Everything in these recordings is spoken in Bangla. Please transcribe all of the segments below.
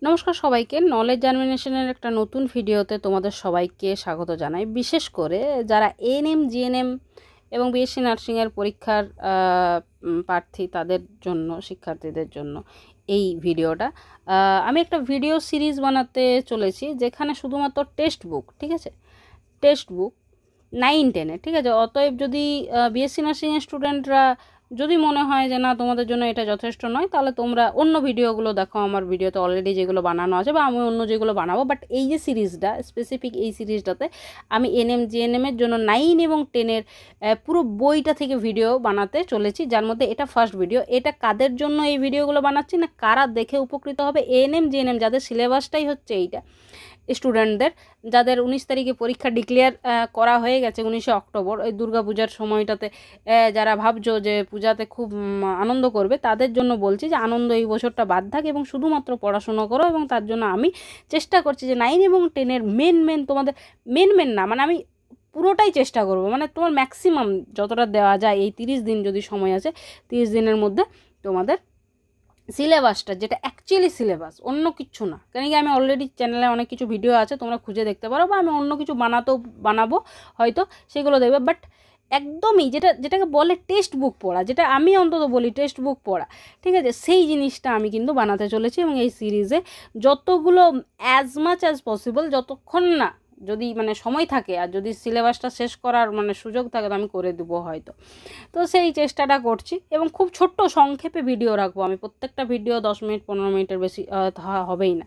নমস্কার সবাইকে, নলেজ জার্মিনেশনের একটা নতুন ভিডিওতে তোমাদের সবাইকে স্বাগত জানাই। বিশেষ করে যারা এএনএম, জিএনএম এবং বিএসসি নার্সিংয়ের পরীক্ষার প্রার্থী তাদের জন্য, শিক্ষার্থীদের জন্য এই ভিডিওটা। আমি একটা ভিডিও সিরিজ বানাতে চলেছি যেখানে শুধুমাত্র টেক্সট বুক, ঠিক আছে, টেক্সট বুক 9-10, ঠিক আছে। অতএব যদি বিএসসি নার্সিংয়ের স্টুডেন্টরা যদি মনে হয় যে না তোমাদের জন্য এটা যথেষ্ট নয়, তাহলে তোমরা অন্য ভিডিওগুলো দেখো। আমার ভিডিওতে অলরেডি যেগুলো বানানো আছে বা আমি অন্য যেগুলো বানাবো, বাট এই যে সিরিজটা স্পেসিফিক, এই সিরিজটাতে আমি এনএম জিএনএমের জন্য 9 এবং 10-এর পুরো বইটা থেকে ভিডিও বানাতে চলেছি, যার মধ্যে এটা ফার্স্ট ভিডিও। এটা কাদের জন্য এই ভিডিওগুলো বানাচ্ছি না, কারা দেখে উপকৃত হবে, এএনএম জিএনএম যাদের সিলেবাসটাই হচ্ছে এইটা, স্টুডেন্টদের যাদের 19 তারিখে পরীক্ষা ডিক্লেয়ার করা হয়ে গেছে, 19শে অক্টোবর, ওই দুর্গাপূজার সময়টাতে যারা ভাবছো যে পূজাতে খুব আনন্দ করবে, তাদের জন্য বলছি যে আনন্দ এই বছরটা বাদ থাক এবং শুধুমাত্র পড়াশুনো করো। এবং তার জন্য আমি চেষ্টা করছি যে 9 এবং 10-এর মেন তোমাদের মেন না, মানে আমি পুরোটাই চেষ্টা করব, মানে তোমার ম্যাক্সিমাম যতটা দেওয়া যায়, এই 30 দিন যদি সময় আছে, 30 দিনের মধ্যে তোমাদের সিলেবাসটা, যেটা অ্যাকচুয়ালি সিলেবাস, অন্য কিছু না। কেন কি আমি অলরেডি চ্যানেলে অনেক কিছু ভিডিও আছে, তোমরা খুঁজে দেখতে পারো, বা আমি অন্য কিছু বানাবো হয়তো, সেগুলো দেখবে। বাট একদমই যেটাকে বলে টেক্সট বুক পড়া, যেটা আমি অন্তত বলি টেক্সট বুক পড়া, ঠিক আছে, সেই জিনিসটা আমি কিন্তু বানাতে চলেছি। এবং এই সিরিজে যতগুলো অ্যাজ মাচ অ্যাজ পসিবল, যতক্ষণ না যদি মানে সময় থাকে আর যদি সিলেবাসটা শেষ করার মানে সুযোগ থাকে, তো আমি করে দেবো হয়তো। তো সেই চেষ্টাটা করছি এবং খুব ছোট্ট সংক্ষেপে ভিডিও রাখবো আমি। প্রত্যেকটা ভিডিও 10 মিনিট 15 মিনিটের বেশি হবেই না।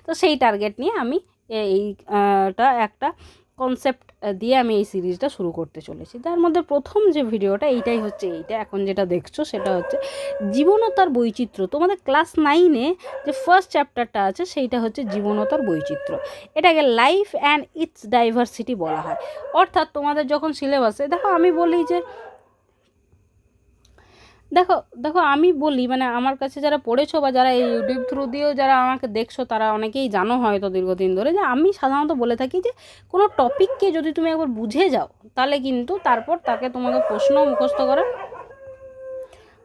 তো সেই টার্গেট নিয়ে আমি এইটা একটা কনসেপ্ট দিয়ে আমি এই সিরিজটা শুরু করতে চলেছি। তার মধ্যে প্রথম যে ভিডিওটা এইটাই হচ্ছে, এইটা এখন যেটা দেখছো সেটা হচ্ছে জীবনতার বৈচিত্র্য। তোমাদের ক্লাস 9-এ যে ফার্স্ট চ্যাপ্টারটা আছে সেইটা হচ্ছে জীবনতার বৈচিত্র্য। এটাকে লাইফ অ্যান্ড ইটস ডাইভার্সিটি বলা হয়। অর্থাৎ তোমাদের যখন সিলেবাসে দেখো, আমি বলি যে দেখো আমি বলি, মানে আমার কাছে যারা পড়েছো বা যারা এই ইউটিউব থ্রু দিয়েও যারা আমাকে দেখছো, তারা অনেকেই জানো হয়তো দীর্ঘদিন ধরে, যে আমি সাধারণত বলে থাকি যে কোনো টপিককে যদি তুমি একবার বুঝে যাও, তাহলে কিন্তু তারপর তাকে তোমাকে প্রশ্ন মুখস্থ করার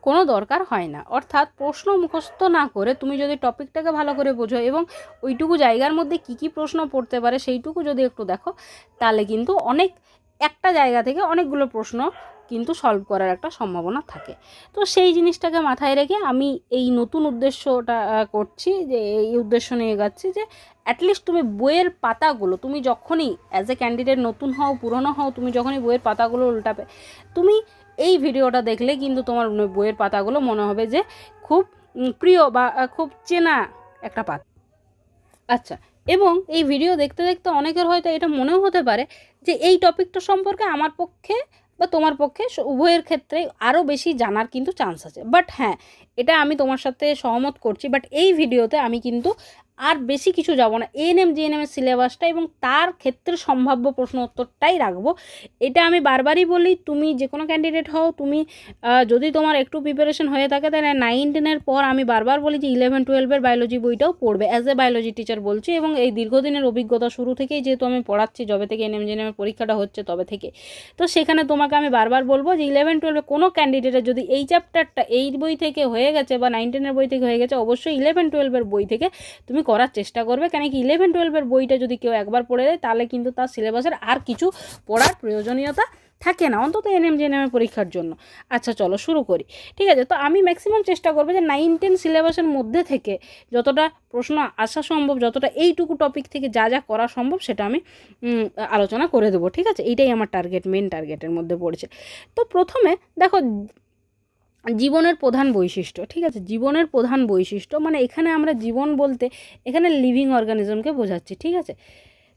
কোনো দরকার হয় না। অর্থাৎ প্রশ্ন মুখস্থ না করে তুমি যদি টপিকটাকে ভালো করে বোঝো এবং ওইটুকু জায়গার মধ্যে কী প্রশ্ন পড়তে পারে সেইটুকু যদি একটু দেখো, তাহলে কিন্তু একটা জায়গা থেকে অনেকগুলো প্রশ্ন কিন্তু সলভ করার একটা সম্ভাবনা থাকে। তো সেই জিনিসটাকে মাথায় রেখে আমি এই নতুন উদ্দেশ্যটা করছি, যে এই উদ্দেশ্য নিয়ে এগাচ্ছি যে অ্যাটলিস্ট তুমি বইয়ের পাতাগুলো, তুমি যখনই অ্যাজ এ ক্যান্ডিডেট নতুন হও পুরনো হও, তুমি যখনই বইয়ের পাতাগুলো উল্টাবে, তুমি এই ভিডিওটা দেখলে কিন্তু তোমার বইয়ের পাতাগুলো মনে হবে যে খুব প্রিয় বা খুব চেনা একটা পাতা। আচ্ছা, এবং এই ভিডিও দেখতে দেখতে অনেকের হয়তো এটা মনেও হতে পারে যে এই টপিকটা সম্পর্কে আমার পক্ষে বা তোমার পক্ষে উভয়ের ক্ষেত্রে আরও বেশি জানার কিন্তু চান্স আছে। বাট হ্যাঁ, এটা আমি তোমার সাথে সহমত করছি, বাট এই ভিডিওতে আমি কিন্তু আর বেশি কিছু যাব না। এএনএম জিএনএমের সিলেবাসটা এবং তার ক্ষেত্রে সম্ভাব্য প্রশ্ন উত্তরটাই রাখবো। এটা আমি বারবারই বলি, তুমি যে কোনো ক্যান্ডিডেট হও, তুমি যদি তোমার একটু প্রিপারেশন হয়ে থাকে, তাহলে 9-10-এর পর আমি বারবার বলি যে 11-12-এর বায়োলজি বইটাও পড়বে। অ্যাজ এ বায়োলজি টিচার বলছি, এবং এই দীর্ঘদিনের অভিজ্ঞতা শুরু থেকেই যেহেতু আমি পড়াচ্ছি, যবে থেকে এএনএম জিএনএমের পরীক্ষাটা হচ্ছে তবে থেকে, তো সেখানে তোমাকে আমি বারবার বলবো যে 11-12-এ কোনো ক্যান্ডিডেটের যদি এই চ্যাপ্টারটা এই বই থেকে হয়ে গেছে বা 9-10-এর বই থেকে হয়ে গেছে, অবশ্যই 11-12-এর বই থেকে তুমি করার চেষ্টা করবে। কেন কি 11-12-এর বইটা যদি কেউ একবার পড়ে দেয়, তাহলে কিন্তু তার সিলেবাসের আর কিছু পড়ার প্রয়োজনীয়তা থাকে না, অন্তত এএনএম জিএনএমের পরীক্ষার জন্য। আচ্ছা চলো শুরু করি, ঠিক আছে। তো আমি ম্যাক্সিমাম চেষ্টা করবো যে 9-10 সিলেবাসের মধ্যে থেকে যতটা প্রশ্ন আসা সম্ভব, যতটা এইটুকু টপিক থেকে যা যা করা সম্ভব, সেটা আমি আলোচনা করে দেবো, ঠিক আছে। এইটাই আমার টার্গেট, মেন টার্গেটের মধ্যে পড়ছে। তো প্রথমে দেখো জীবনের প্রধান বৈশিষ্ট্য, ঠিক আছে। জীবনের প্রধান বৈশিষ্ট্য মানে এখানে আমরা জীবন বলতে এখানে লিভিং অর্গানিজমকে বোঝাচ্ছি, ঠিক আছে,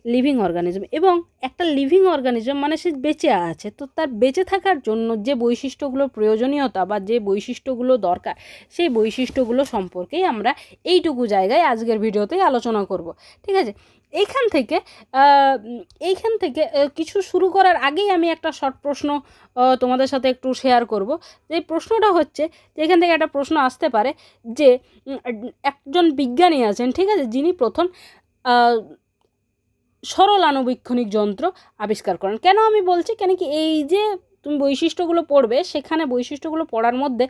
লিভিং অর্গানিজম। এবং একটা লিভিং অর্গানিজম মানে সে বেঁচে আছে, তো তার বেঁচে থাকার জন্য যে বৈশিষ্ট্যগুলোর প্রয়োজনীয়তা বা যে বৈশিষ্ট্যগুলো দরকার, সেই বৈশিষ্ট্যগুলো সম্পর্কেই আমরা এইটুকু জায়গায় আজকের ভিডিওতেই আলোচনা করব, ঠিক আছে। এইখান থেকে কিছু শুরু করার আগেই আমি একটা শর্ট প্রশ্ন তোমাদের সাথে একটু শেয়ার করব। যে প্রশ্নটা হচ্ছে যে এখান থেকে একটা প্রশ্ন আসতে পারে যে একজন বিজ্ঞানী আছেন, ঠিক আছে, যিনি প্রথম সরল আণুবীক্ষণিক যন্ত্র আবিষ্কার করেন। কেন আমি বলছি, কেন কি এই যে তুমি বৈশিষ্ট্যগুলো পড়বে, সেখানে বৈশিষ্ট্যগুলো পড়ার মধ্যে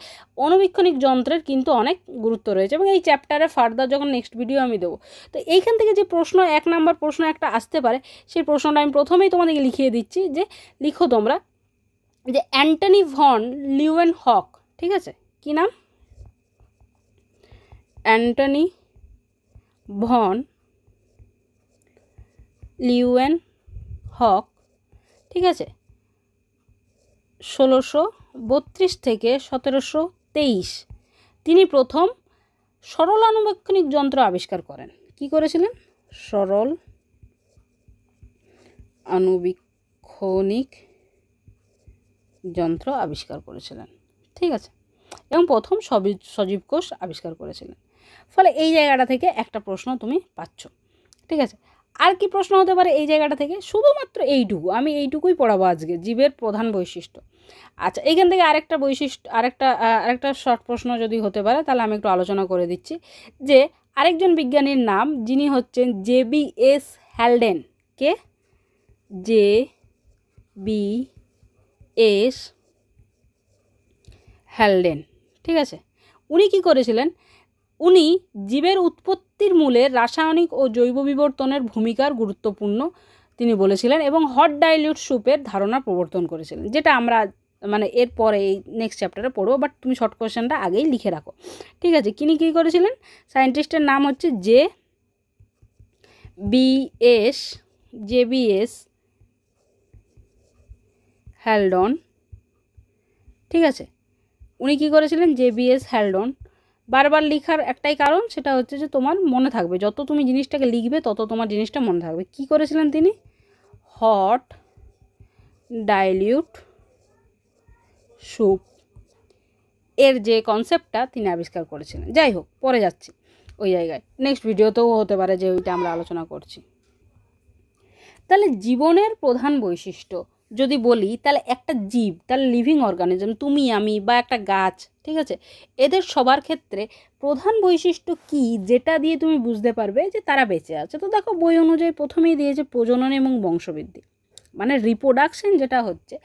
অণুবীক্ষণিক যন্ত্রের কিন্তু অনেক গুরুত্ব রয়েছে, এবং এই চ্যাপ্টারে ফার্দার যখন নেক্সট ভিডিও আমি দেবো, তো এইখান থেকে যে প্রশ্ন 1 নম্বর প্রশ্ন একটা আসতে পারে, সেই প্রশ্নটা আমি প্রথমেই তোমাদেরকে লিখিয়ে দিচ্ছি, যে লিখো তোমরা যে অ্যান্টনি ভন লিউয়েনহক, ঠিক আছে, কি নাম? অ্যান্টনি ভন লিউয়েনহক, ঠিক আছে, 1632 থেকে 1723 তিনি প্রথম সরল আণুবীক্ষণিক যন্ত্র আবিষ্কার করেন। কি করেছিলেন? সরল আণুবীক্ষণিক যন্ত্র আবিষ্কার করেছিলেন, ঠিক আছে, এবং প্রথম সজীব কোষ আবিষ্কার করেছিলেন। ফলে এই জায়গাটা থেকে একটা প্রশ্ন তুমি পাচ্ছ, ঠিক আছে। আর কি প্রশ্ন হতে পারে এই জায়গাটা থেকে? শুধুমাত্র এইটুকু, আমি এইটুকুই পড়াবো আজকে, জীবের প্রধান বৈশিষ্ট্য। আচ্ছা, এইখান থেকে আরেকটা বৈশিষ্ট্য, আরেকটা শর্ট প্রশ্ন যদি হতে পারে, তাহলে আমি একটু আলোচনা করে দিচ্ছি, যে আরেকজন বিজ্ঞানীর নাম, যিনি হচ্ছেন JBS হ্যালডেন। কে? JBS হ্যালডেন, ঠিক আছে। উনি কি করেছিলেন? উনি জীবের উৎপত্তির মূলে রাসায়নিক ও জৈব বিবর্তনের ভূমিকার গুরুত্বপূর্ণ তিনি বলেছিলেন, এবং হট ডাইলিউট স্যুপের ধারণা প্রবর্তন করেছিলেন, যেটা আমরা মানে এরপরে এই নেক্সট চ্যাপ্টারে পড়বো, বাট তুমি শর্ট কোয়েশ্চেনটা আগেই লিখে রাখো, ঠিক আছে। তিনি কী করেছিলেন? সায়েন্টিস্টের নাম হচ্ছে JBS হ্যালডন, ঠিক আছে। উনি কী করেছিলেন? JBS হ্যালডন। বারবার লেখার একটাই কারণ, সেটা হচ্ছে যে তোমার মনে থাকবে, যত তুমি জিনিসটাকে লিখবে তত তোমার জিনিসটা মনে থাকবে। কি করেছিলেন তিনি? হট ডাইলিউট স্যুপ এর যে কনসেপ্টটা তিনি আবিষ্কার করেছিলেন। যাই হোক, পরে যাচ্ছি ওই জায়গায়, নেক্সট ভিডিওতেও হতে পারে যে ওইটা আমরা আলোচনা করছি। তাহলে জীবনের প্রধান বৈশিষ্ট্য যদি বলি, তাহলে একটা জীব, তাহলে লিভিং অর্গানিজম, তুমি আমি বা একটা গাছ, ঠিক আছে, এদের সবার ক্ষেত্রে প্রধান বৈশিষ্ট্য কি, যেটা দিয়ে তুমি বুঝতে পারবে যে তারা বেঁচে আছে? তো দেখো, বই অনুযায়ী প্রথমেই দিয়েছে প্রজনন এবং বংশবৃদ্ধি, মানে রিপ্রোডাকশন যেটা হচ্ছে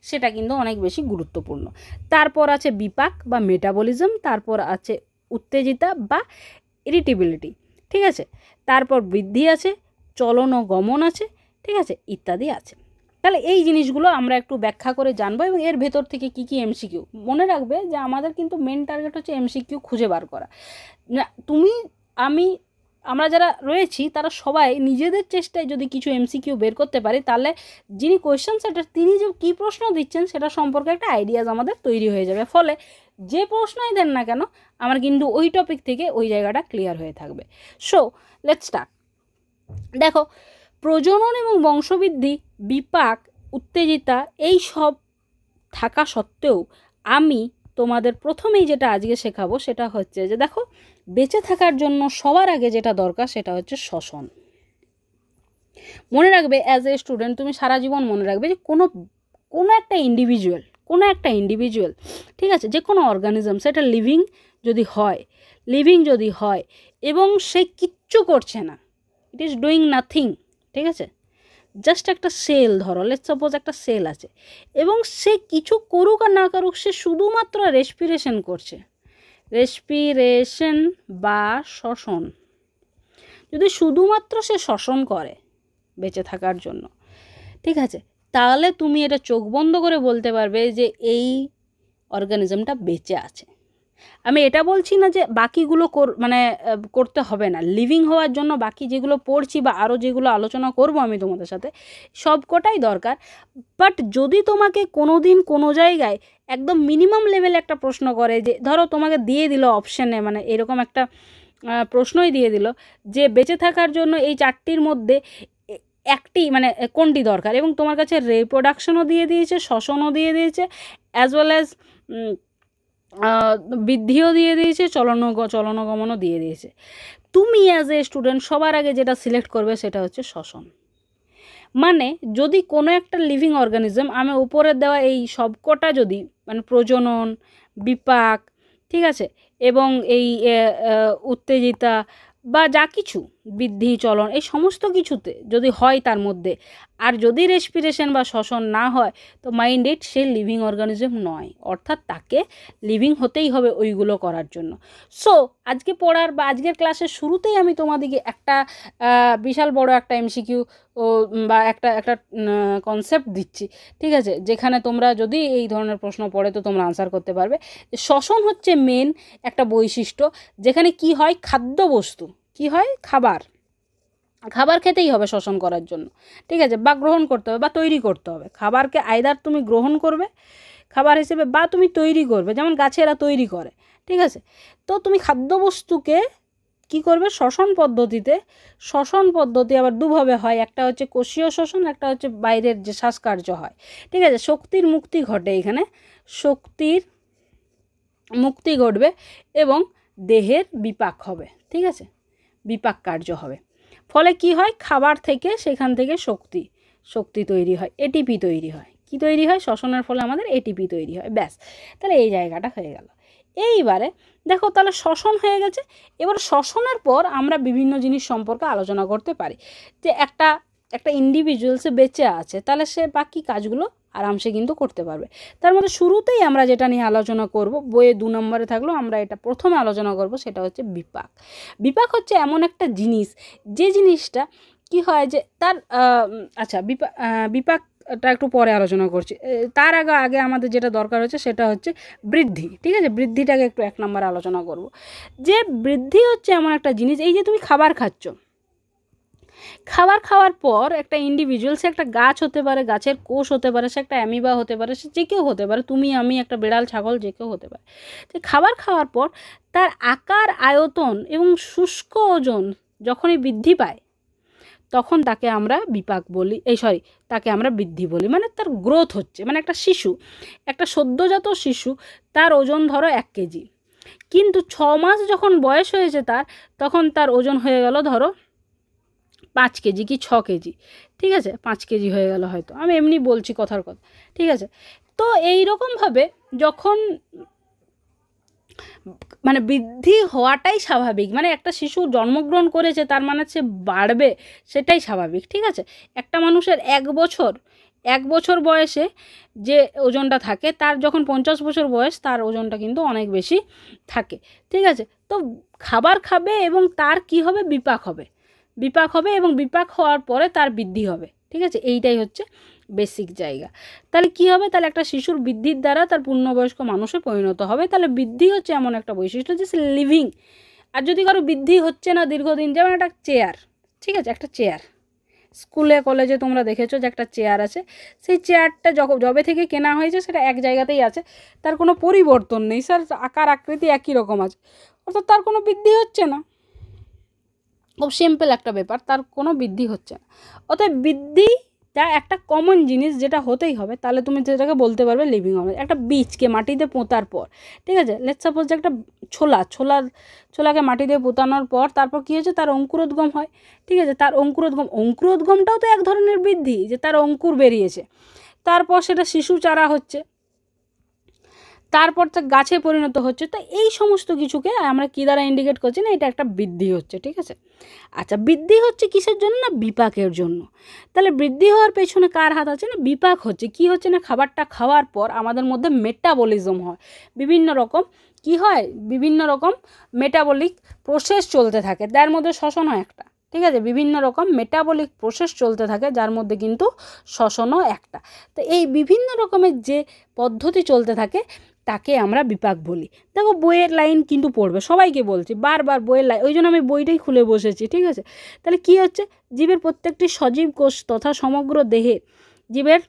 সেটা কিন্তু অনেক বেশি গুরুত্বপূর্ণ। তারপর আছে বিপাক বা মেটাবলিজম, তারপর আছে উত্তেজিতা বা ইরিটেবিলিটি, ঠিক আছে, তারপর বৃদ্ধি আছে, চলন ও গমন আছে, ঠিক আছে, ইত্যাদি আছে। তাহলে এই জিনিসগুলো আমরা একটু ব্যাখ্যা করে জানবো, এবং এর ভেতর থেকে কি কি MCQ মনে রাখবে, যে আমাদের কিন্তু মেন টার্গেট হচ্ছে MCQ খুঁজে বার করা। তুমি আমরা যারা রয়েছি তারা সবাই নিজেদের চেষ্টায় যদি কিছু MCQ বের করতে পারি, তাহলে যিনি কোয়েশ্চেন সেটার তিনি যে কী প্রশ্ন দিচ্ছেন সেটা সম্পর্কে একটা আইডিয়াজ আমাদের তৈরি হয়ে যাবে। ফলে যে প্রশ্নই দেন না কেন, আমার কিন্তু ওই টপিক থেকে ওই জায়গাটা ক্লিয়ার হয়ে থাকবে। So let's start. দেখো, প্রজনন এবং বংশবৃদ্ধি, বিপাক, উত্তেজিতা, এই সব থাকা সত্ত্বেও আমি তোমাদের প্রথমেই যেটা আজকে শেখাবো সেটা হচ্ছে যে দেখো, বেঁচে থাকার জন্য সবার আগে যেটা দরকার সেটা হচ্ছে শ্বসন। মনে রাখবে, অ্যাজ এ স্টুডেন্ট তুমি সারা জীবন মনে রাখবে যে কোনো একটা ইন্ডিভিজুয়াল, ঠিক আছে, যে কোনো অর্গানিজম, সেটা লিভিং যদি হয় এবং সে কিচ্ছু করছে না, ইট ইজ ডুইং নাথিং, ঠিক আছে, জাস্ট একটা সেল, ধরো লেটস সাপোজ একটা সেল আছে, এবং সে কিছু করুক আর না করুক, সে শুধুমাত্র রেসপিরেশন করছে, রেসপিরেশন বা শ্বসন, যদি শুধুমাত্র সে শ্বসন করে বেঁচে থাকার জন্য, ঠিক আছে, তাহলে তুমি এটা চোখ বন্ধ করে বলতে পারবে যে এই অর্গানিজমটা বেঁচে আছে। আমি এটা বলছি না যে বাকিগুলো করতে হবে না, লিভিং হওয়ার জন্য বাকি যেগুলো পড়ছি বা আরও যেগুলো আলোচনা করব আমি তোমাদের সাথে, সবকটাই দরকার। বাট যদি তোমাকে কোনো দিন কোনো জায়গায় একদম মিনিমাম লেভেলে একটা প্রশ্ন করে, যে ধরো তোমাকে দিয়ে দিল অপশানে, মানে এরকম একটা প্রশ্নই দিয়ে দিল যে বেঁচে থাকার জন্য এই 4টির মধ্যে একটি মানে কোনটি দরকার, এবং তোমার কাছে রিপ্রোডাকশনও দিয়ে দিয়েছে, শ্বসনও দিয়ে দিয়েছে, অ্যাজ ওয়েল অ্যাজ বৃদ্ধিও দিয়ে দিয়েছে, চলনগমনও দিয়ে দিয়েছে, তুমি অ্যাজ এ স্টুডেন্ট সবার আগে যেটা সিলেক্ট করবে সেটা হচ্ছে শ্বসন। মানে যদি কোনো একটা লিভিং অর্গানিজম, আমি উপরে দেওয়া এই সবকটা যদি, মানে প্রজনন, বিপাক, ঠিক আছে, এবং এই উত্তেজিতা বা যা কিছু বৃদ্ধি চলন এই সমস্ত কিছুতে যদি হয় তার মধ্যে, আর যদি রেসপিরেশন বা শ্বসন না হয়, তো mind it say living organism নয়, অর্থাৎ তাকে লিভিং হতেই হবে ওইগুলো করার জন্য। সো আজকে পড়ার বা আজকের ক্লাসের শুরুতেই আমি তোমাদেরকে একটা বিশাল বড় একটা এমসিকিউ বা একটা কনসেপ্ট দিচ্ছি, ঠিক আছে, যেখানে তোমরা যদি এই ধরনের প্রশ্ন পড়ে তো তোমরা আনসার করতে পারবে। শ্বসন হচ্ছে মেন একটা বৈশিষ্ট্য, যেখানে কি হয়, খাদ্যবস্তু কি হয়, খাবার খেতেই হবে শ্বসন করার জন্য, ঠিক আছে, বা গ্রহণ করতে হবে বা তৈরি করতে হবে। খাবারকে আইদার তুমি গ্রহণ করবে খাবার হিসেবে বা তুমি তৈরি করবে, যেমন গাছেরা তৈরি করে, ঠিক আছে। তো তুমি খাদ্যবস্তুকে কি করবে, শ্বসন পদ্ধতি আবার দুভাবে হয়, একটা হচ্ছে কোষীয় শ্বসন, একটা হচ্ছে বাইরের যে শ্বাসকার্য হয়, ঠিক আছে। শক্তির মুক্তি ঘটে, এখানে শক্তির মুক্তি ঘটবে এবং দেহের বিপাক হবে, ঠিক আছে, বিপাক কার্য হবে। ফলে কি হয়, খাবার থেকে সেখান থেকে শক্তি তৈরি হয়, এটিপি তৈরি হয়। কি তৈরি হয়, শ্বসনের ফলে আমাদের এটিপি তৈরি হয়, ব্যাস। তাহলে এই জায়গাটা হয়ে গেল। এইবারে দেখো, তাহলে শ্বসন হয়ে গেছে। এবার শ্বসনের পর আমরা বিভিন্ন জিনিস সম্পর্কে আলোচনা করতে পারি, যে একটা ইন্ডিভিজুয়াল সে বেঁচে আছে, তাহলে সে বাকি কাজগুলো আরামসে কিন্তু করতে পারবে। তার মধ্যে শুরুতেই আমরা যেটা নিয়ে আলোচনা করব, বইয়ে 2 নম্বরে থাকলো, আমরা এটা প্রথমে আলোচনা করব, সেটা হচ্ছে বিপাক। বিপাক হচ্ছে এমন একটা জিনিস, যে জিনিসটা কি হয়, যে তার আচ্ছা বিপাকটা একটু পরে আলোচনা করছি। তার আগে আমাদের যেটা দরকার হচ্ছে সেটা হচ্ছে বৃদ্ধি, ঠিক আছে। বৃদ্ধিটাকে একটু 1 নম্বরে আলোচনা করব, যে বৃদ্ধি হচ্ছে এমন একটা জিনিস, এই যে তুমি খাবার খাচ্ছ, খাবার খাওয়ার পর একটা ইন্ডিভিজুয়াল, সে একটা গাছ হতে পারে, গাছের কোষ হতে পারে, সে একটা অ্যামিবা হতে পারে, সে যে কেউ হতে পারে, তুমি আমি, একটা বিড়াল ছাগল, যে কেউ হতে পারে। তো খাবার খাওয়ার পর তার আকার, আয়তন এবং শুষ্ক ওজন যখনই বৃদ্ধি পায়, তখন তাকে আমরা বিপাক বলি, তাকে আমরা বৃদ্ধি বলি। মানে তার গ্রোথ হচ্ছে, মানে একটা সদ্যজাত শিশু, তার ওজন ধরো 1 কেজি, কিন্তু 6 মাস যখন বয়স হয়েছে তখন তার ওজন হয়ে গেল ধরো 5 কেজি কি 6 কেজি, ঠিক আছে, 5 কেজি হয়ে গেল হয়তো, আমি এমনি বলছি কথার কথা, ঠিক আছে। তো এইরকমভাবে যখন মানে বৃদ্ধি হওয়াটাই স্বাভাবিক, মানে একটা শিশু জন্মগ্রহণ করেছে তার মানে সে বাড়বে, সেটাই স্বাভাবিক, ঠিক আছে। একটা মানুষের 1 বছর বয়সে যে ওজনটা থাকে, তার যখন 50 বছর বয়স, তার ওজনটা কিন্তু অনেক বেশি থাকে, ঠিক আছে। তো খাবার খাবে এবং তার কি হবে, বিপাক হবে এবং বিপাক হওয়ার পরে তার বৃদ্ধি হবে, ঠিক আছে। এইটাই হচ্ছে বেসিক জায়গা। তাহলে কি হবে, তাহলে একটা শিশুর বৃদ্ধির দ্বারা তার পূর্ণবয়স্ক মানুষে পরিণত হবে। তাহলে বৃদ্ধি হচ্ছে এমন একটা বৈশিষ্ট্য যে সে লিভিং। আর যদি কারো বৃদ্ধি হচ্ছে না দীর্ঘদিন, যেমন একটা চেয়ার, ঠিক আছে, একটা চেয়ার স্কুলে কলেজে তোমরা দেখেছো যে একটা চেয়ার আছে, সেই চেয়ারটা যবে থেকে কেনা হয়েছে সেটা এক জায়গাতেই আছে, তার কোনো পরিবর্তন নেই, স্যার আকার আকৃতি একই রকম আছে, অর্থাৎ তার কোনো বৃদ্ধি হচ্ছে না। খুব সিম্পল একটা ব্যাপার, তার কোনো বৃদ্ধি হচ্ছে না। অতএব বৃদ্ধিটা একটা কমন জিনিস, যেটা হতেই হবে, তাহলে তুমি যেটাকে বলতে পারবে লিভিং অর্গানিজম। একটা বীজকে মাটিতে পোঁতার পর, ঠিক আছে, লেটস সাপোজ যে একটা ছোলাকে মাটিতে পোঁতানোর পর তারপর কী হয়েছে, তার অঙ্কুরোদ্গম হয়, ঠিক আছে। তার অঙ্কুরোদ্গমটাও তো এক ধরনের বৃদ্ধি, যে তার অঙ্কুর বেরিয়েছে, তারপর সেটা শিশু চারা হচ্ছে, তারপর তা গাছে পরিণত হচ্ছে। তো এই সমস্ত কিছুকে আমরা কী দ্বারা ইন্ডিকেট করছি, না এটা একটা বৃদ্ধি হচ্ছে, ঠিক আছে। আচ্ছা, বৃদ্ধি হচ্ছে কিসের জন্য, না বিপাকের জন্য। তাহলে বৃদ্ধি হওয়ার পেছনে কার হাত আছে, না বিপাক হচ্ছে। কি হচ্ছে, না খাবারটা খাওয়ার পর আমাদের মধ্যে মেটাবলিজম হয়, বিভিন্ন রকম মেটাবলিক প্রসেস চলতে থাকে, তার মধ্যে শ্বসনও একটা, ঠিক আছে। বিভিন্ন রকম মেটাবলিক প্রসেস চলতে থাকে, যার মধ্যে কিন্তু শ্বসনও একটা। তো এই বিভিন্ন রকমের যে পদ্ধতি চলতে থাকে তাকে আমরা বিপাক বলি। দেখো বইয়ের লাইন কিন্তু পড়বে, সবাইকে বলছি বারবার বইয়ের লাইন, ওই জন্য আমি বইটাই খুলে বসেছি, ঠিক আছে। তাহলে কি হচ্ছে, জীবের প্রত্যেকটি সজীব কোষ তথা সমগ্র দেহে জীবের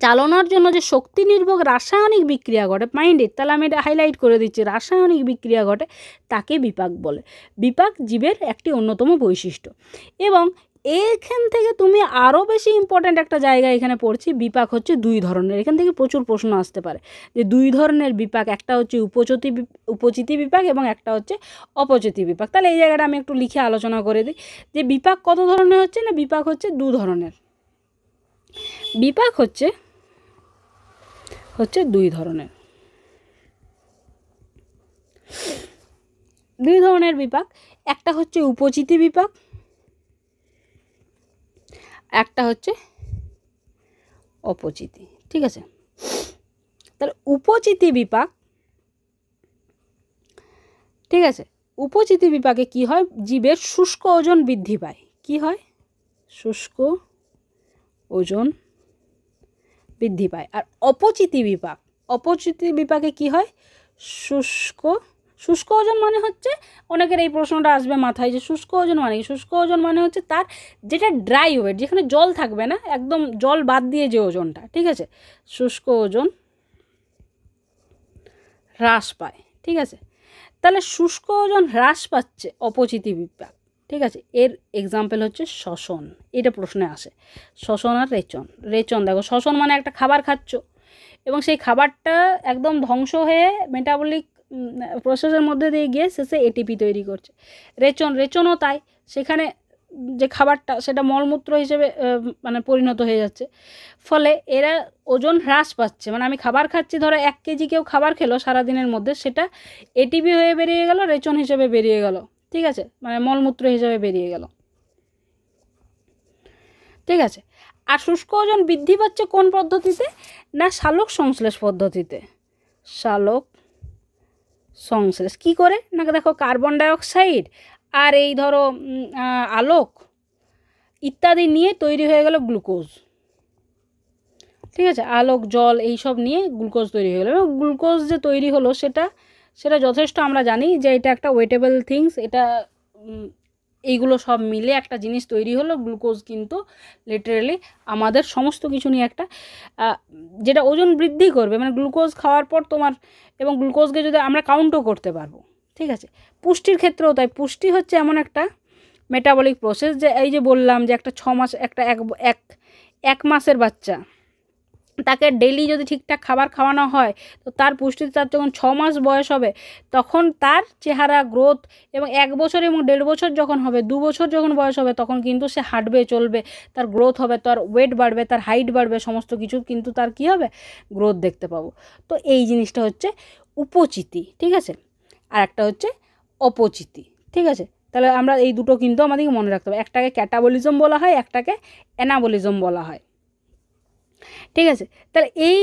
চালনার জন্য যে শক্তি নির্ভর রাসায়নিক বিক্রিয়া ঘটে, মাইন্ডেড, তাহলে আমি এটা হাইলাইট করে দিচ্ছি, রাসায়নিক বিক্রিয়া ঘটে, তাকে বিপাক বলে। বিপাক জীবের একটি অন্যতম বৈশিষ্ট্য। এবং এখান থেকে তুমি আরও বেশি ইম্পর্ট্যান্ট একটা জায়গা এখানে পড়ছি, বিপাক হচ্ছে 2 ধরনের। এখান থেকে প্রচুর প্রশ্ন আসতে পারে যে 2 ধরনের বিপাক, একটা হচ্ছে উপচিতি বিপাক এবং একটা হচ্ছে অপচিতি বিপাক। তাহলে এই জায়গাটা আমি একটু লিখে আলোচনা করে দিই যে বিপাক কত ধরনের হচ্ছে, না বিপাক হচ্ছে 2 ধরনের। বিপাক হচ্ছে 2 ধরনের। দুই ধরনের বিপাক, একটা হচ্ছে উপচিতি বিপাক, একটা হচ্ছে অপচিতি। ঠিক আছে, তাহলে উপচিতি বিপাক, ঠিক আছে, উপচিতি বিপাকে কি হয়, জীবের শুষ্ক ওজন বৃদ্ধি পায়। কি হয়, শুষ্ক ওজন বৃদ্ধি পায়। আর অপচিতি বিপাক, অপচিতি বিপাকে কি হয়, শুষ্ক ওজন মানে হচ্ছে, অনেকের এই প্রশ্নটা আসবে মাথায় যে শুষ্ক ওজন মানে কি। শুষ্ক ওজন মানে হচ্ছে তার যেটা ড্রাই ওয়েট, যেখানে জল থাকবে না, একদম জল বাদ দিয়ে যে ওজনটা। ঠিক আছে, শুষ্ক ওজন হ্রাস পায়। ঠিক আছে, তাহলে শুষ্ক ওজন হ্রাস পাচ্ছে অপচিতি বিপাক। ঠিক আছে, এর এক্সাম্পল হচ্ছে শ্বসন, এটা প্রশ্নে আসে। শ্বসন আর রেচন। রেচন দেখো, শ্বসন মানে একটা খাবার খাচ্ছ এবং সেই খাবারটা একদম ধ্বংস হয়ে মেটাবলিক প্রসেসের মধ্যে দিয়ে গিয়ে শেষে এটিপি তৈরি করছে। রেচনও তাই, সেখানে যে খাবারটা সেটা মলমূত্র হিসেবে মানে পরিণত হয়ে যাচ্ছে, ফলে এরা ওজন হ্রাস পাচ্ছে। মানে আমি খাবার খাচ্ছি, ধরো 1 কেজি কেউ খাবার খেলো সারাদিনের মধ্যে, সেটা এটিপি হয়ে বেরিয়ে গেল, রেচন হিসেবে বেরিয়ে গেল। ঠিক আছে, মানে মলমূত্র হিসেবে বেরিয়ে গেল। ঠিক আছে, আর শুষ্ক ওজন বৃদ্ধি পাচ্ছে কোন পদ্ধতিতে, না সালোক সংশ্লেষ পদ্ধতিতে। সালোক সংশ্লেষ কী করে, না দেখো কার্বন ডাইঅক্সাইড আর এই ধরো আলোক ইত্যাদি নিয়ে তৈরি হয়ে গেল গ্লুকোজ। ঠিক আছে, আলোক, জল এইসব নিয়ে গ্লুকোজ তৈরি হয়ে গেলো। এবং গ্লুকোজ যে তৈরি হলো সেটা যথেষ্ট আমরা জানি যে এটা একটা ওয়েটেবল থিংস, এটা এইগুলো সব মিলে একটা জিনিস তৈরি হলো। গ্লুকোজ কিন্তু লিটারেলি আমাদের সমস্ত কিছু নিয়ে একটা যেটা ওজন বৃদ্ধি করবে, মানে গ্লুকোজ খাওয়ার পর তোমার, এবং গ্লুকোজকে যদি আমরা কাউন্টও করতে পারবো। ঠিক আছে, পুষ্টির ক্ষেত্রেও তাই। পুষ্টি হচ্ছে এমন একটা মেটাবলিক প্রসেস যে এই যে বললাম যে একটা 6 মাস, একটা এক মাসের বাচ্চা, তাকে ডেইলি যদি ঠিকঠাক খাবার খাওয়ানো হয় তো তার পুষ্টি, তার যখন 6 মাস বয়স হবে তখন তার চেহারা, গ্রোথ, এবং 1 বছর এবং 1.5 বছর যখন হবে, 2 বছর যখন বয়স হবে, তখন কিন্তু সে হাঁটবে, চলবে, তার গ্রোথ হবে, তার ওয়েট বাড়বে, তার হাইট বাড়বে, সমস্ত কিছু কিন্তু তার কী হবে, গ্রোথ দেখতে পাবো। তো এই জিনিসটা হচ্ছে উপচিতি। ঠিক আছে, আর একটা হচ্ছে অপচিতি। ঠিক আছে, তাহলে আমরা এই দুটো কিন্তু আমাদেরকে মনে রাখতে হবে। একটাকে ক্যাটাবলিজম বলা হয়, একটাকে অ্যানাবলিজম বলা হয়। ঠিক আছে, তাহলে এই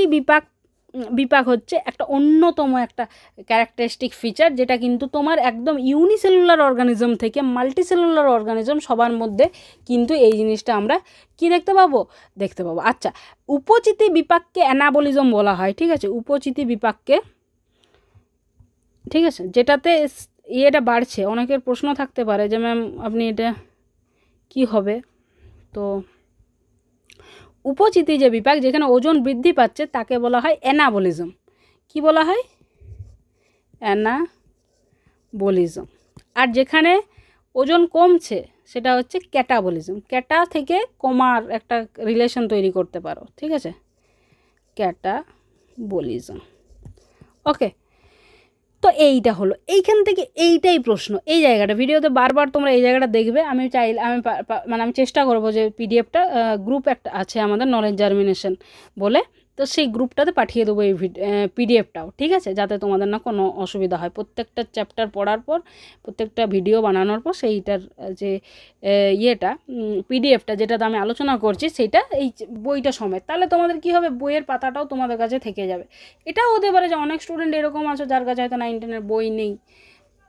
বিপাক হচ্ছে একটা অন্যতম একটা ক্যারেক্টারিস্টিক ফিচার, যেটা কিন্তু তোমার একদম ইউনিসেলুলার অর্গানিজম থেকে মাল্টিসেলুলার অর্গানিজম সবার মধ্যে কিন্তু এই জিনিসটা আমরা কি দেখতে পাবো। আচ্ছা, উপচিতি বিপাককে অ্যানাবলিজম বলা হয়। ঠিক আছে, উপচিতি বিপাককে, ঠিক আছে, যেটাতে এটা বাড়ছে। অনেকের প্রশ্ন থাকতে পারে যে ম্যাম আপনি এটা কি হবে। তো উপচিতি যে বিপাক, যেখানে ওজন বৃদ্ধি পাচ্ছে, তাকে বলা হয় অ্যানাবলিজম। কি বলা হয়, অ্যানাবলিজম। আর যেখানে ওজন কমছে সেটা হচ্ছে ক্যাটাবলিজম। ক্যাটা থেকে কমার একটা রিলেশন তৈরি করতে পারো। ঠিক আছে, ক্যাটাবলিজম। ওকে, তো এইটা হলো, এইখান থেকে এইটাই প্রশ্ন, এই জায়গাটা ভিডিওতে বারবার তোমরা এই জায়গাটা দেখবে। আমি আমি চেষ্টা করবো যে পিডিএফটা, গ্রুপ একটা আছে আমাদের নলেজ জার্মিনেশন বলে, তো সেই গ্রুপটাতে পাঠিয়ে দেবো এই পিডিএফটাও। ঠিক আছে, যাতে তোমাদের না কোনো অসুবিধা হয়। প্রত্যেকটা চ্যাপ্টার পড়ার পর, প্রত্যেকটা ভিডিও বানানোর পর সেইটার যে ইয়েটা, পিডিএফটা যেটাতে আমি আলোচনা করছি, সেইটা এই বইটা সমেত, তাহলে তোমাদের কি হবে, বইয়ের পাতাটাও তোমাদের কাছে থেকে যাবে। এটাও হতে পারে যে অনেক স্টুডেন্ট এরকম আছে যার কাছে হয়তো 9, 10 বই নেই।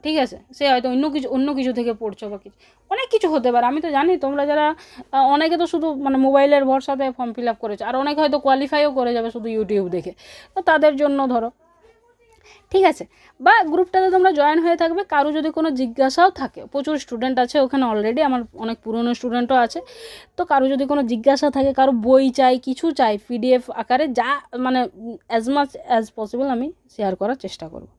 ঠিক আছে, সে হয়তো অন্য কিছু থেকে পড়ছো বা কিছু, অনেক কিছু হতে পারে। আমি তো জানি তোমরা যারা, অনেকে তো শুধু মানে মোবাইলের ভরসাতে ফর্ম ফিল আপ করেছে, আর অনেকে হয়তো কোয়ালিফাইও করে যাবে শুধু ইউটিউব দেখে। তো তাদের জন্য ধরো, ঠিক আছে, বা গ্রুপটাতে তোমরা জয়েন হয়ে থাকবে। কারো যদি কোনো জিজ্ঞাসাও থাকে, প্রচুর স্টুডেন্ট আছে ওখানে অলরেডি, আমার অনেক পুরনো স্টুডেন্টও আছে। তো কারো যদি কোনো জিজ্ঞাসা থাকে, কারো বই চাই, কিছু চাই, পিডিএফ আকারে, যা মানে অ্যাজ মাচ অ্যাজ পসিবল আমি শেয়ার করার চেষ্টা করব।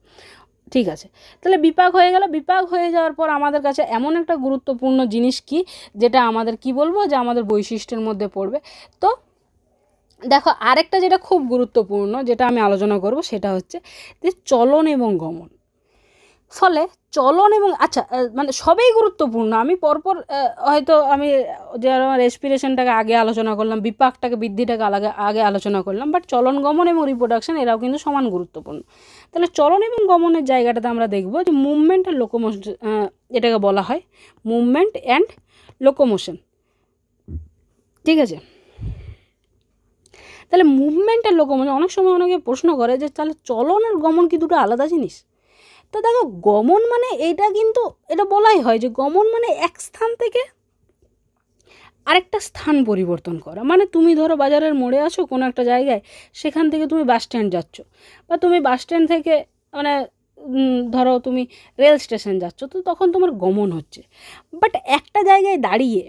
ঠিক আছে, তাহলে বিপাক হয়ে গেল। বিপাক হয়ে যাওয়ার পর আমাদের কাছে এমন একটা গুরুত্বপূর্ণ জিনিস কি, যেটা আমাদের কি বলবো, যে আমাদের বৈশিষ্ট্যের মধ্যে পড়বে। তো দেখো, আরেকটা যেটা খুব গুরুত্বপূর্ণ, যেটা আমি আলোচনা করব, সেটা হচ্ছে যে চলন এবং গমন। ফলে চলন এবং আচ্ছা মানে সবই গুরুত্বপূর্ণ। আমি পরপর হয়তো আমি যেমন রেসপিরেশনটাকে আগে আলোচনা করলাম, বিপাকটাকে বৃদ্ধিটাকে আগে আলোচনা করলাম, বাট চলন গমন এবং রিপ্রোডাকশন এরাও কিন্তু সমান গুরুত্বপূর্ণ। তাহলে চলন এবং গমনের জায়গাটাতে আমরা দেখব যে মুভমেন্ট আর লোকোমোশন, এটাকে বলা হয় মুভমেন্ট অ্যান্ড লোকোমোশন, ঠিক আছে। তাহলে মুভমেন্ট আর লোকোমোশন, অনেক সময় অনেকে প্রশ্ন করে যে তাহলে চলন আর গমন কি দুটো আলাদা জিনিস? তো দেখো, গমন মানে এইটা কিন্তু এটা বলাই হয় যে গমন মানে এক স্থান থেকে আরেকটা স্থান পরিবর্তন করা। মানে তুমি ধরো বাজারের মোড়ে আছো কোনো একটা জায়গায়, সেখান থেকে তুমি বাস স্ট্যান্ড যাচ্ছ, বা তুমি বাস স্ট্যান্ড থেকে মানে ধরো তুমি রেল স্টেশন যাচ্ছ, তো তখন তোমার গমন হচ্ছে। বাট একটা জায়গায় দাঁড়িয়ে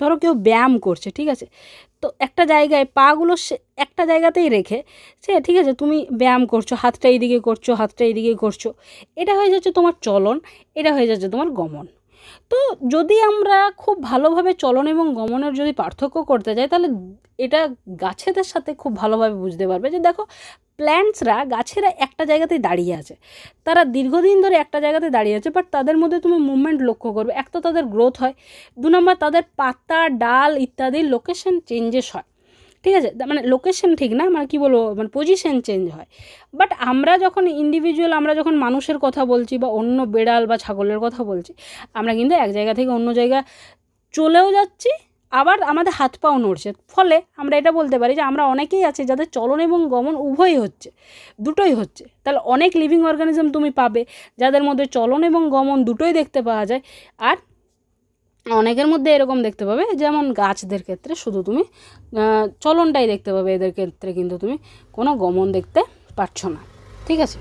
ধরো কেউ ব্যায়াম করছে, ঠিক আছে, তো একটা জায়গায় পাগুলো সে একটা জায়গাতেই রেখে সে, ঠিক আছে, তুমি ব্যায়াম করছো, হাতটা এইদিকে করছো, হাতটা এইদিকে করছো, এটা হয়ে যাচ্ছে তোমার চলন, এটা হয়ে যাচ্ছে তোমার গমন। তো যদি আমরা খুব ভালোভাবে চলন এবং গমনের যদি পার্থক্য করতে যাই, তাহলে এটা গাছেদের সাথে খুব ভালোভাবে বুঝতে পারবে যে দেখো, প্ল্যান্টসরা, গাছেরা একটা জায়গাতেই দাঁড়িয়ে আছে, তারা দীর্ঘদিন ধরে একটা জায়গাতে দাঁড়িয়ে আছে, বাট তাদের মধ্যে তুমি মুভমেন্ট লক্ষ্য করবে। এক তো তাদের গ্রোথ হয়, 2 নম্বর তাদের পাতা, ডাল ইত্যাদির লোকেশন চেঞ্জেস হয়, ঠিক আছে, মানে লোকেশন ঠিক না, মানে কী বলবো, মানে পজিশন চেঞ্জ হয়। বাট আমরা যখন ইন্ডিভিজুয়াল, আমরা যখন মানুষের কথা বলছি বা অন্য বেড়াল বা ছাগলের কথা বলছি, আমরা কিন্তু এক জায়গা থেকে অন্য জায়গা চলেও যাচ্ছি, আবার আমাদের হাত পাও নড়ছে। ফলে আমরা এটা বলতে পারি যে আমরা অনেকেই আছে যাদের চলন এবং গমন উভয়ই হচ্ছে, দুটোই হচ্ছে। তাহলে অনেক লিভিং অর্গানিজম তুমি পাবে যাদের মধ্যে চলন এবং গমন দুটোই দেখতে পাওয়া যায়, আর অনেকের মধ্যে এরকম দেখতে পাবে যেমন গাছদের ক্ষেত্রে শুধু তুমি চলনটাই দেখতে পাবে, এদের ক্ষেত্রে কিন্তু তুমি কোনো গমন দেখতে পাচ্ছ না, ঠিক আছে।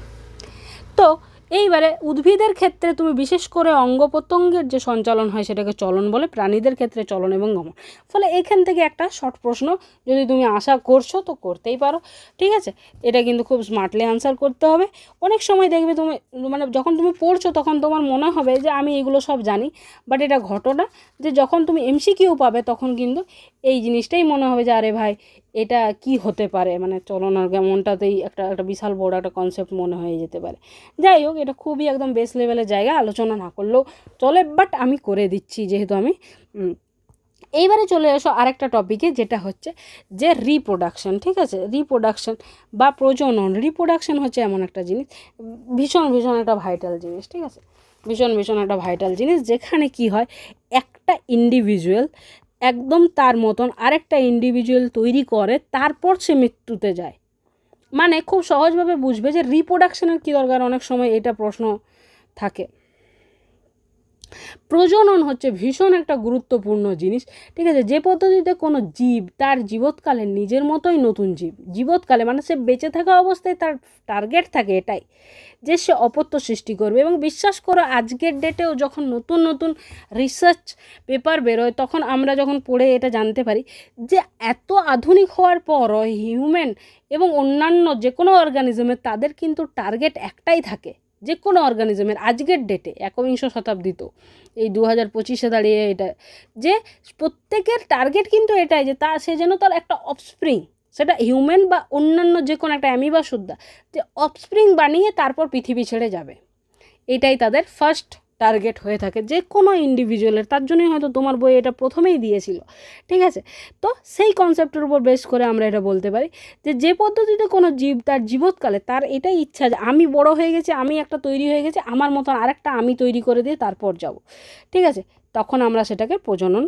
তো এইবারে উদ্ভিদের ক্ষেত্রে তুমি বিশেষ করে অঙ্গ প্রত্যঙ্গের যে সঞ্চালন হয় সেটাকে চলন বলে, প্রাণীদের ক্ষেত্রে চলন এবং গমন। ফলে এখান থেকে একটা শর্ট প্রশ্ন যদি তুমি আশা করছো তো করতেই পারো, ঠিক আছে। এটা কিন্তু খুব স্মার্টলি আনসার করতে হবে। অনেক সময় দেখবে তুমি মানে যখন তুমি পড়ছো তখন তোমার মনে হবে যে আমি এগুলো সব জানি, বাট এটা ঘটনা যে যখন তুমি এমসিকিউ পাবে তখন কিন্তু এই জিনিসটাই মনে হবে যে আরে ভাই এটা কি হতে পারে, মানে চলন আর গমনটাতেই একটা বিশাল বড় একটা কনসেপ্ট মনে হয়ে যেতে পারে। যাই হোক, এটা খুবই একদম বেস লেভেলের জায়গা, আলোচনা না করলেও চলে, বাট আমি করে দিচ্ছি যেহেতু আমি। এইবারে চলে এসো আরেকটা টপিকে, যেটা হচ্ছে যে রিপ্রোডাকশন, ঠিক আছে। রিপ্রোডাকশন বা প্রজনন, রিপ্রোডাকশন হচ্ছে এমন একটা জিনিস, ভীষণ ভীষণ একটা ভাইটাল জিনিস, ঠিক আছে, ভীষণ ভীষণ একটা ভাইটাল জিনিস, যেখানে কি হয় একটা ইন্ডিভিজুয়াল একদম তার মতন আরেকটা ইন্ডিভিজুয়াল তৈরি করে, তারপর সে মৃত্যুতে যায়। মানে খুব সহজভাবে বুঝবে যে রিপ্রোডাকশনের কী দরকার, অনেক সময় এটা প্রশ্ন থাকে। প্রজনন হচ্ছে ভীষণ একটা গুরুত্বপূর্ণ জিনিস, ঠিক আছে। যে পদ্ধতিতে কোনো জীব তার জীবৎকালে নিজের মতোই নতুন জীবৎকালে মানে সে বেঁচে থাকা অবস্থায় তার টার্গেট থাকে এটাই যে সে অপত্য সৃষ্টি করবে। এবং বিশ্বাস করো আজকের ডেটেও যখন নতুন নতুন রিসার্চ পেপার বেরোয়, তখন আমরা যখন পড়ে এটা জানতে পারি যে এত আধুনিক হওয়ার পরও হিউম্যান এবং অন্যান্য যে কোনো অর্গানিজমের তাদের কিন্তু টার্গেট একটাই থাকে, যে কোনো অর্গানিজমের আজকের ডেটে 21 শতাব্দীতেও এই 2025-এ দাঁড়িয়ে এটা যে প্রত্যেকের টার্গেট কিন্তু এটাই যে সে যেন তার একটা অফস্প্রিং, সেটা হিউম্যান বা অন্যান্য যে কোনো একটা অ্যামিবা সুদ্ধা, যে অফস্প্রিং বানিয়ে তারপর পৃথিবী ছেড়ে যাবে, এটাই তাদের ফার্স্ট টার্গেট হয়ে থাকে যে কোনো ইন্ডিভিজুয়ালের। তার জন্যই হয়তো তোমার বই এটা প্রথমেই দিয়েছিল, ঠিক আছে। তো সেই কনসেপ্টের উপর বেস করে আমরা এটা বলতে পারি যে পদ্ধতিতে কোনো জীব তার জীবৎকালে তার এটাই ইচ্ছা যে আমি বড় হয়ে গেছি, আমি একটা তৈরি হয়ে গেছি, আমার মতন আরেকটা আমি তৈরি করে দিয়ে তারপর যাব, ঠিক আছে, তখন আমরা সেটাকে প্রজনন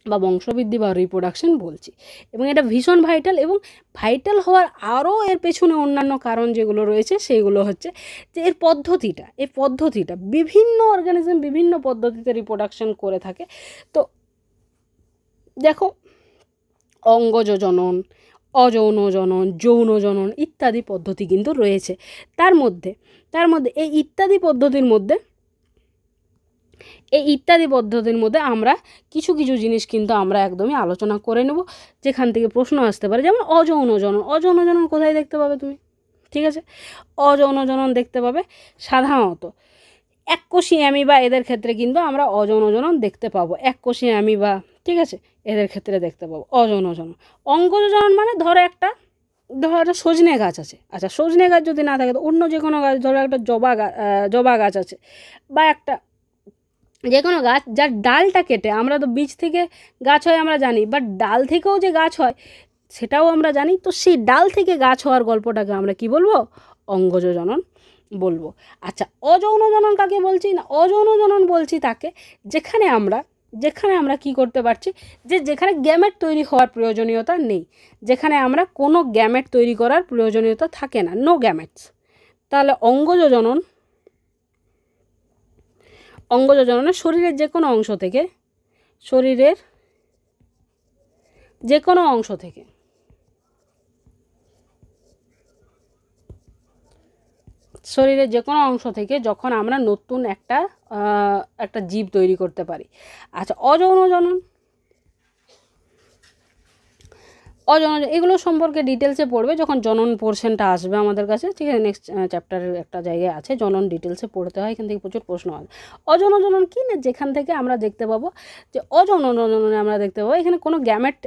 বা বংশবৃদ্ধি বা রিপ্রোডাকশন বলছি। এবং এটা ভীষণ ভাইটাল, এবং ভাইটাল হওয়ার আরও এর পেছনে অন্যান্য কারণ যেগুলো রয়েছে সেইগুলো হচ্ছে যে এই পদ্ধতিটা বিভিন্ন অর্গানিজম বিভিন্ন পদ্ধতিতে রিপ্রোডাকশন করে থাকে। তো দেখো, অঙ্গজ জনন, অযৌন জনন, যৌন জনন ইত্যাদি পদ্ধতি কিন্তু রয়েছে। তার মধ্যে এই ইত্যাদি পদ্ধতির মধ্যে আমরা কিছু জিনিস কিন্তু আমরা একদমই আলোচনা করে নেব, যেখান থেকে প্রশ্ন আসতে পারে। যেমন অযৌন জনন কোথায় দেখতে পাবে তুমি, ঠিক আছে। অযৌন জনন দেখতে পাবে সাধারণত এককোষী অ্যামিবা, এদের ক্ষেত্রে কিন্তু আমরা অযৌন জনন দেখতে পাবো। এককোষী অ্যামিবা, ঠিক আছে, এদের ক্ষেত্রে দেখতে পাবো অযৌন জনন। অঙ্গজ জনন মানে ধরো একটা ধরো একটা সজনে গাছ আছে, আচ্ছা সজনে গাছ যদি না থাকে তো অন্য যে কোনো গাছ, ধরো একটা জবা গাছ আছে, বা একটা যে কোনো গাছ যার ডালটা কেটে, আমরা তো বীজ থেকে গাছ হয় আমরা জানি, বাট ডাল থেকেও যে গাছ হয় সেটাও আমরা জানি। তো সেই ডাল থেকে গাছ হওয়ার গল্পটাকে আমরা কি বলবো? অঙ্গজ জনন বলবো। আচ্ছা, অযৌন জনন কাকে বলছি? না, অযৌন জনন বলছি তাকে যেখানে আমরা কি করতে পারছি, যেখানে গ্যামেট তৈরি হওয়ার প্রয়োজনীয়তা নেই, যেখানে আমরা কোনো গ্যামেট তৈরি করার প্রয়োজনীয়তা থাকে না, নো গ্যামেটস। তাহলে অঙ্গজ জননে শরীরের যে কোনো অংশ থেকে, যখন আমরা নতুন একটা জীব তৈরি করতে পারি। আচ্ছা, অযৌন জনন এগুলো সম্পর্কে ডিটেলসে পড়বে যখন জনন পোর্শনটা আসবে আমাদের কাছে, ঠিক আছে? নেক্সট চ্যাপ্টারের একটা জায়গায় আছে জনন, ডিটেলসে পড়তে হয়, এখান থেকে প্রচুর প্রশ্ন আসবে। অযৌন জনন কি না, যেখান থেকে আমরা দেখতে পাবো যে অযৌন জননে আমরা দেখতে পাবো এখানে কোনো গ্যামেট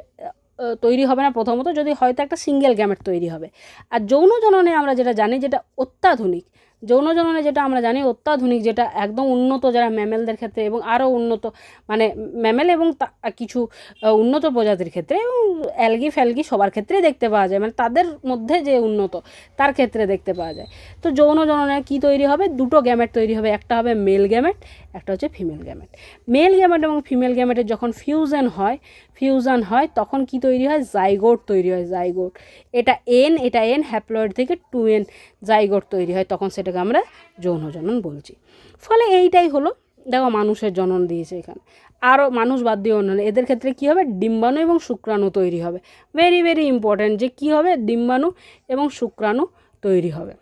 তৈরি হবে না প্রথমত, যদি হয়তো একটা সিঙ্গেল গ্যামেট তৈরি হবে। আর যৌন জননে আমরা যেটা জানি, যেটা অত্যাধুনিক, যৌন জননে যেটা আমরা জানি অত্যাধুনিক, যেটা একদম উন্নত, যারা ম্যামেলদের ক্ষেত্রে এবং আরও উন্নত, মানে ম্যামেল এবং কিছু উন্নত প্রজাতির ক্ষেত্রে এবং অ্যালগি সবার ক্ষেত্রেই দেখতে পাওয়া যায়, মানে তাদের মধ্যে যে উন্নত তার ক্ষেত্রে দেখতে পাওয়া যায়। তো যৌন জননে কি তৈরি হবে? দুটো গ্যামেট তৈরি হবে, একটা হবে মেল গ্যামেট, একটা হচ্ছে ফিমেল গ্যামেট। মেল গ্যামেট এবং ফিমেল গ্যামেটের যখন ফিউশন হয় তখন কি তৈরি হয়? জাইগোট তৈরি হয়, জাইগোট। এটা এন হ্যাপ্লয়েড থেকে 2n জাইগোট তৈরি হয়, তখন সেটাকে আমরা যৌন জনন বলছি। ফলে এইটাই হলো, দেখো মানুষের জনন দিয়েছে এখানে, আরও মানুষ বাদ দিয়ে অন্য, এদের ক্ষেত্রে কী হবে? ডিম্বাণু এবং শুক্রাণু তৈরি হবে। ভেরি ভেরি ইম্পর্ট্যান্ট যে কী হবে? ডিম্বাণু এবং শুক্রাণু তৈরি হবে।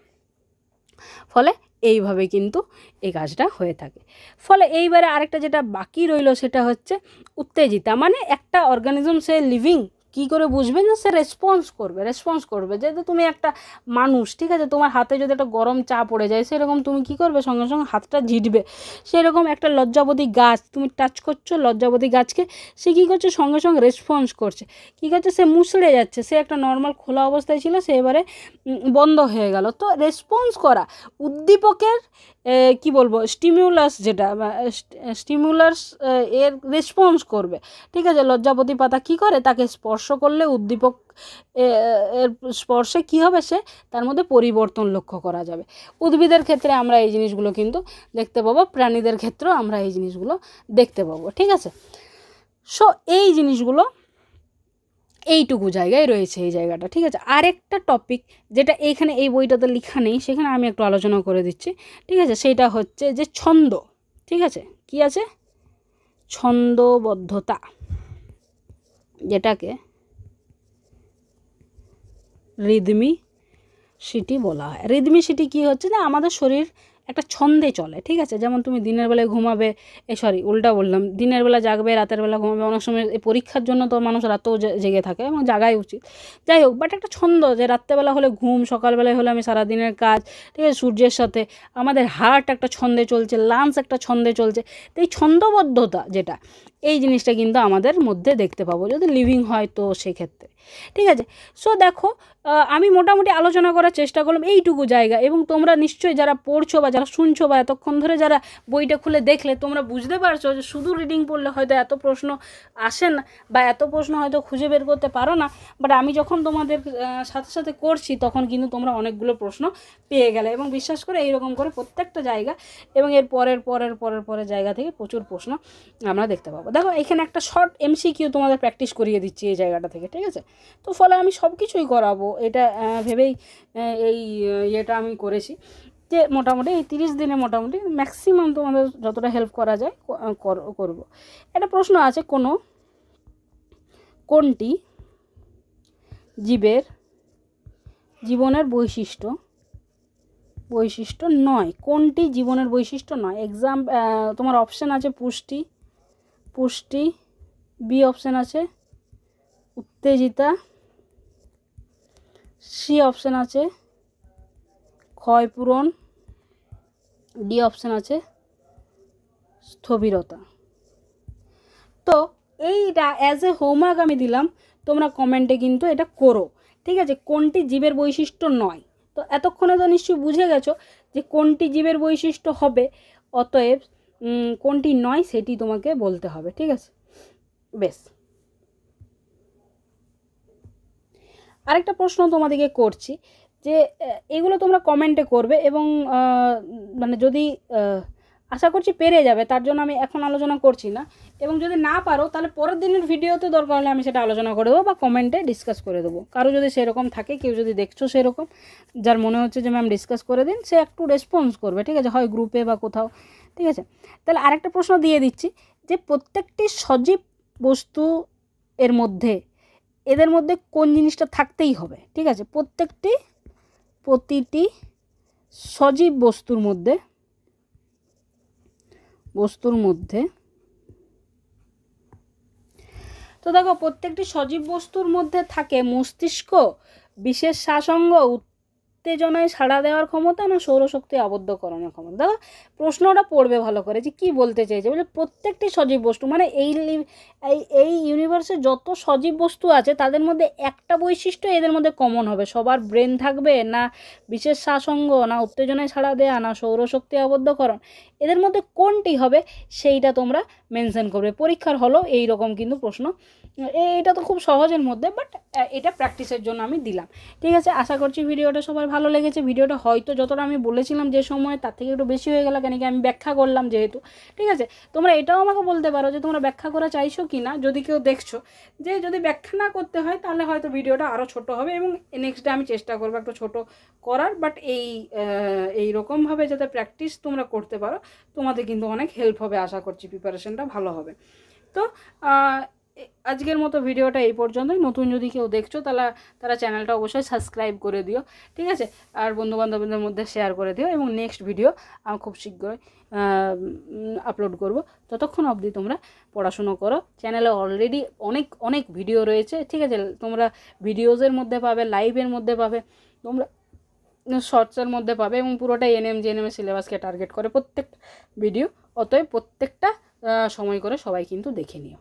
ফলে এইভাবে কিন্তু এই কাজটা হয়ে থাকে। ফলে এইবারে আরেকটা যেটা বাকি রইল সেটা হচ্ছে উত্তেজিতা, মানে একটা অর্গানিজম সে লিভিং, কী করে বুঝবে যে সে রেসপন্স করবে। যেহেতু তুমি একটা মানুষ, ঠিক আছে, তোমার হাতে যদি একটা গরম চা পড়ে যায়, সেরকম তুমি কি করবে? সঙ্গে সঙ্গে হাতটা ঝিটবে। সেরকম একটা লজ্জাবতী গাছ, তুমি টাচ করছো লজ্জাবতী গাছকে, সে কী করছে? সঙ্গে সঙ্গে রেসপন্স করছে। কী করছে? সে মুচড়ে যাচ্ছে। সে একটা নর্মাল খোলা অবস্থায় ছিল, সে এবারে বন্ধ হয়ে গেল। তো রেসপন্স করা, উদ্দীপকের কি বলবো, স্টিমুলাস এর রেসপন্স করবে, ঠিক আছে? লজ্জাবতী পাতা কি করে? তাকে স্পর্শ করলে উদ্দীপক এর স্পর্শে কি হবে? সে তার মধ্যে পরিবর্তন লক্ষ্য করা যাবে। উদ্ভিদের ক্ষেত্রে আমরা এই জিনিসগুলো কিন্তু দেখতে পাবো, প্রাণীদের ক্ষেত্রেও আমরা এই জিনিসগুলো দেখতে পাবো, ঠিক আছে? সো এই জিনিসগুলো এইটুকু জায়গায় রয়েছে, এই জায়গাটা, ঠিক আছে? আরেকটা টপিক যেটা এইখানে এই বইটাতে লেখা নেই, সেখানে আমি একটু আলোচনা করে দিচ্ছি, ঠিক আছে? সেইটা হচ্ছে যে ছন্দ, ঠিক আছে? কি আছে? ছন্দবদ্ধতা, যেটাকে রিদমিসিটি বলা হয়। রিদমিসিটি কি হচ্ছে? না, আমাদের শরীর একটা ছন্দে চলে, ঠিক আছে? যেমন তুমি দিনের বেলায় ঘুমাবে, উল্টা বললাম, দিনের বেলা জাগবে, রাতের বেলা ঘুমাবে। অনেক সময় এই পরীক্ষার জন্য তো মানুষ রাতেও জেগে থাকে এবং জাগাই উচিত, যাই হোক, বাট একটা ছন্দ, যে রাত্রেবেলা হলে ঘুম, সকালবেলায় হলে আমি সারাদিনের কাজ, ঠিক আছে, সূর্যের সাথে আমাদের হার্ট একটা ছন্দে চলছে, লাংস একটা ছন্দে চলছে। তো এই ছন্দবদ্ধতা যেটা, এই জিনিসটা কিন্তু আমাদের মধ্যে দেখতে পাবো যদি লিভিং হয়, তো সেক্ষেত্রে, ঠিক আছে? সো দেখো, আমি মোটামুটি আলোচনা করার চেষ্টা করলাম এইটুকু জায়গা, এবং তোমরা নিশ্চয়ই যারা পড়ছো বা যারা শুনছো বা এতক্ষণ ধরে যারা বইটা খুলে দেখলে, তোমরা বুঝতে পারছো যে শুধু রিডিং পড়লে হয়তো এত প্রশ্ন আসে না, বা এত প্রশ্ন হয়তো খুঁজে বের করতে পারো না, বাট আমি যখন তোমাদের সাথে সাথে করছি তখন কিন্তু তোমরা অনেকগুলো প্রশ্ন পেয়ে গেলে, এবং বিশ্বাস করে এইরকম করে প্রত্যেকটা জায়গা এবং এর পরের জায়গা থেকে প্রচুর প্রশ্ন আমরা দেখতে পাবো। দেখো, এখানে একটা শর্ট MCQ তোমাদের প্র্যাকটিস করিয়ে দিচ্ছি এই জায়গাটা থেকে, ঠিক আছে? তো ফলে আমি সব কিছুই করাবো এটা ভেবেই এই ইয়েটা আমি করেছি, যে মোটামুটি এই 30 দিনে মোটামুটি ম্যাক্সিমাম তোমাদের যতটা হেল্প করা যায় করব। একটা প্রশ্ন আছে, কোনটি জীবনের বৈশিষ্ট্য নয়? কোনটি জীবনের বৈশিষ্ট্য নয়? তোমার অপশান আছে পুষ্টি, বি অপশান আছে উত্তেজিতা, সি অপশান আছে ক্ষয়পূরণ, ডি অপশান আছে স্থবিরতা। তো এইটা অ্যাজ এ হোমওয়ার্ক আমি দিলাম, তোমরা কমেন্টে কিন্তু এটা করো। ঠিক আছে, কোনটি জীবের বৈশিষ্ট্য নয়। তো এতক্ষণে তো নিশ্চয়ই বুঝে গেছো যে কোনটি জীবের বৈশিষ্ট্য হবে, অতএব কোনটি নয় সেটি তোমাকে বলতে হবে। ঠিক আছে, বেশ। আরেকটা প্রশ্ন তোমাদেরকে করছি, যে এগুলো তোমরা কমেন্টে করবে, এবং মানে যদি আশা করছি পেরে যাবে, তার জন্য আমি এখন আলোচনা করছি না, এবং যদি না পারো তাহলে পরের দিনের ভিডিওতে দরকার হলে আমি সেটা আলোচনা করে দেবো বা কমেন্টে ডিসকাস করে দেবো। কারো যদি সেরকম থাকে, কেউ যদি দেখছো সেরকম যার মনে হচ্ছে যে ম্যাম ডিসকাস করে দিন, সে একটু রেসপন্স করবে। ঠিক আছে, হয় গ্রুপে বা কোথাও। ঠিক আছে, তাহলে আরেকটা প্রশ্ন দিয়ে দিচ্ছি, যে প্রত্যেকটি সজীব বস্তু এর মধ্যে, এদের মধ্যে কোন জিনিসটা থাকতেই হবে। ঠিক আছে, প্রতিটি সজীব বস্তুর মধ্যে তো দেখো, প্রত্যেকটি সজীব বস্তুর মধ্যে থাকে মস্তিষ্ক, বিশেষ শ্বাসঙ্গ, উত্তেজনায় সাড়া দেওয়ার ক্ষমতা, না সৌরশক্তি আবদ্ধকরণের ক্ষমতা। দেখো প্রশ্নটা পড়বে ভালো করে, যে কি বলতে চাইছে, বলে প্রত্যেকটি সজীব বস্তু মানে এই ইউনিভার্সে যত সজীব বস্তু আছে তাদের মধ্যে একটা বৈশিষ্ট্য এদের মধ্যে কমন হবে। সবার ব্রেন থাকবে, না বিশেষ শ্বাসঙ্গ, না উত্তেজনায় সাড়া দেওয়া, না সৌরশক্তি আবদ্ধকরণ, এদের মধ্যে কোনটি হবে সেইটা তোমরা মেনশন করবে। পরীক্ষার হলো এই রকম কিন্তু প্রশ্ন। এটা তো খুব সহজের মধ্যে, বাট এটা প্র্যাকটিসের জন্য আমি দিলাম। ঠিক আছে, আশা করছি ভিডিওটা সবার ভালো লেগেছে। ভিডিওটা হয়তো যতটা আমি বলেছিলাম যে সময়, তার থেকে একটু বেশি হয়ে গেল, কেন কি আমি ব্যাখ্যা করলাম যেহেতু। ঠিক আছে, তোমরা এটাও আমাকে বলতে পারো যে তোমরা ব্যাখ্যা করা চাইছো কি না, যদি কেউ দেখছো যে যদি ব্যাখ্যা না করতে হয় তাহলে হয়তো ভিডিওটা আরও ছোট হবে, এবং নেক্সট ডে আমি চেষ্টা করবো একটু ছোট করার। বাট এই রকমভাবে যাতে প্র্যাকটিস তোমরা করতে পারো, তোমাদের কিন্তু অনেক হেল্প হবে, আশা করছি প্রিপারেশনটা ভালো হবে। তো আজকের মতো ভিডিওটা এই পর্যন্তই। নতুন যদি কেউ দেখছো তারা চ্যানেলটা অবশ্যই সাবস্ক্রাইব করে দিও। ঠিক আছে, আর বন্ধুবান্ধবদের মধ্যে শেয়ার করে দিও, এবং নেক্সট ভিডিও আমি খুব শীঘ্রই আপলোড করব। ততক্ষণ অবধি তোমরা পড়াশুনো করো। চ্যানেলে অলরেডি অনেক ভিডিও রয়েছে। ঠিক আছে, তোমরা ভিডিওজের মধ্যে পাবে, লাইভের মধ্যে পাবে, তোমরা শর্টসের মধ্যে পাবে, এবং পুরোটাই এনএম সিলেবাসকে টার্গেট করে প্রত্যেকটা ভিডিও। অতএব প্রত্যেকটা সময় করে সবাই কিন্তু দেখে নিও।